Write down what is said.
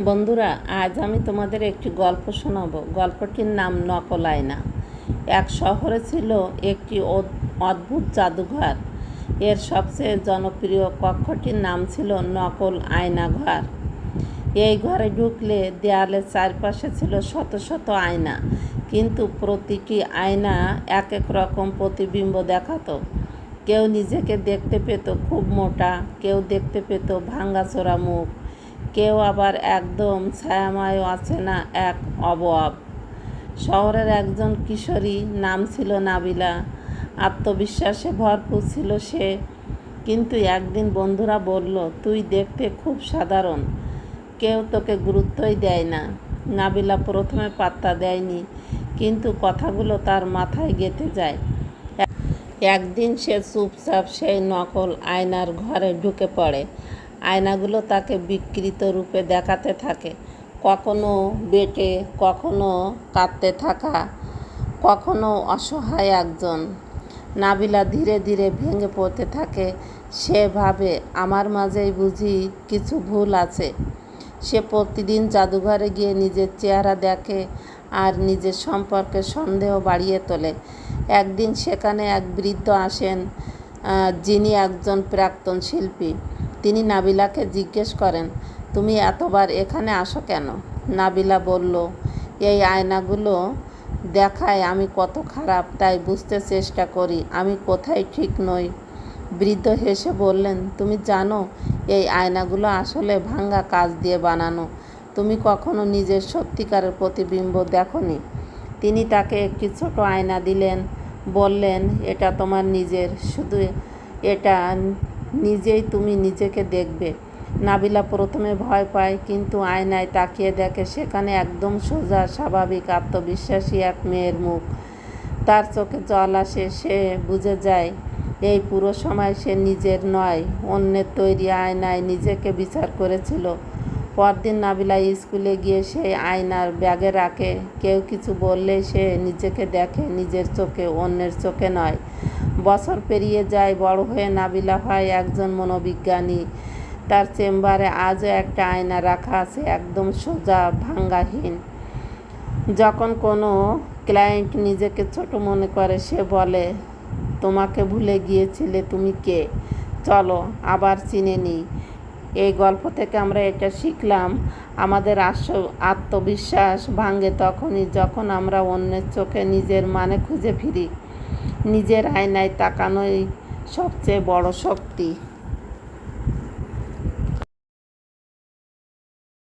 বন্ধুরা, আজ আমি তোমাদের একটি গল্প শোনাবো। গল্পটির নাম নকল আয়না। এক শহরে ছিল একটি অদ্ভুত জাদুঘর। এর সবচেয়ে জনপ্রিয় কক্ষটির নাম ছিল নকল আয়না ঘর। এই ঘরে ঢুকলে দেয়ালের চারপাশে ছিল শত শত আয়না, কিন্তু প্রতিটি আয়না এক এক রকম প্রতিবিম্ব দেখাতো। কেউ নিজেকে দেখতে পেত খুব মোটা, কেউ দেখতে পেত ভাঙাচোরা মুখ, কেউ আবার একদম ছায়াময় অচেনা এক অবয়ব। শহরের একজন কিশোরী, নাম ছিল নাবিলা। আত্মবিশ্বাসে ভরপুর ছিল সে। কিন্তু একদিন বন্ধুরা বলল, তুই দেখতে খুব সাধারণ, কেউ তোকে গুরুত্বই দেয় না। নাবিলা প্রথমে পাত্তা দেয়নি, কিন্তু কথাগুলো তার মাথায় গেঁথে যায়। একদিন সে চুপচাপ সেই নকল আয়নার ঘরে ঢুকে পড়ে। আয়নাগুলো তাকে বিকৃত রূপে দেখাতে থাকে, কখনো বেঁটে, কখনো কাঁদতে থাকা, কখনো অসহায় একজন। নাবিলা ধীরে ধীরে ভেঙে পড়তে থাকে। সে ভাবে, আমার মাঝেই বুঝি কিছু ভুল আছে। সে প্রতিদিন জাদুঘরে গিয়ে নিজের চেহারা দেখে আর নিজের সম্পর্কে সন্দেহ বাড়িয়ে তোলে। একদিন সেখানে এক বৃদ্ধ আসেন, যিনি একজন প্রাক্তন শিল্পী। তিনি নাবিলাকে জিজ্ঞেস করেন, তুমি এতবার এখানে আসো কেন? নাবিলা বলল, এই আয়নাগুলো দেখায় আমি কত খারাপ, তাই বুঝতে চেষ্টা করি আমি কোথায় ঠিক নই। বৃদ্ধ হেসে বললেন, তুমি জানো এই আয়নাগুলো আসলে ভাঙা কাঁচ দিয়ে বানানো। তুমি কখনো নিজের সত্যিকারের প্রতিবিম্ব দেখোনি? তিনি তাকে একটি ছোট আয়না দিলেন, বললেন, এটা তোমার নিজের, শুধু এটা নিজেই তুমি নিজেকে দেখবে। নাবিলা প্রথমে ভয় পায়, কিন্তু আয়নায় তাকিয়ে দেখে সেখানে একদম সোজা, স্বাভাবিক, আত্মবিশ্বাসী এক মেয়ের মুখ। তার চোখে জল আসে। সে বুঝে যায় এই পুরো সময় সে নিজের নয়, অন্যের তৈরি আয়নায় নিজেকে বিচার করেছিল। পরদিন নাবিলা স্কুলে গিয়ে সেই আয়নার ব্যাগে রাখে। কেউ কিছু বললেই সে নিজেকে দেখে নিজের চোখে, অন্যের চোখে নয়। বছর পেরিয়ে যায়, বড় হয়ে নাবিলা হয় একজন মনোবিজ্ঞানী। তার চেম্বারে আজও একটা আয়না রাখা আছে, একদম সোজা, ভাঙ্গাহীন। যখন কোনো ক্লায়েন্ট নিজেকে ছোট মনে করে, সে বলে, তোমাকে ভুলে গিয়েছিলে, তুমি কে? চলো আবার চিনে নিই। এই গল্প থেকে আমরা এটা শিখলাম, আমাদের আত্মবিশ্বাস ভাঙে তখনই যখন আমরা অন্যের চোখে নিজের মানে খুঁজে ফিরি। নিজের আয়নায় তাকানোই সবচেয়ে বড় শক্তি।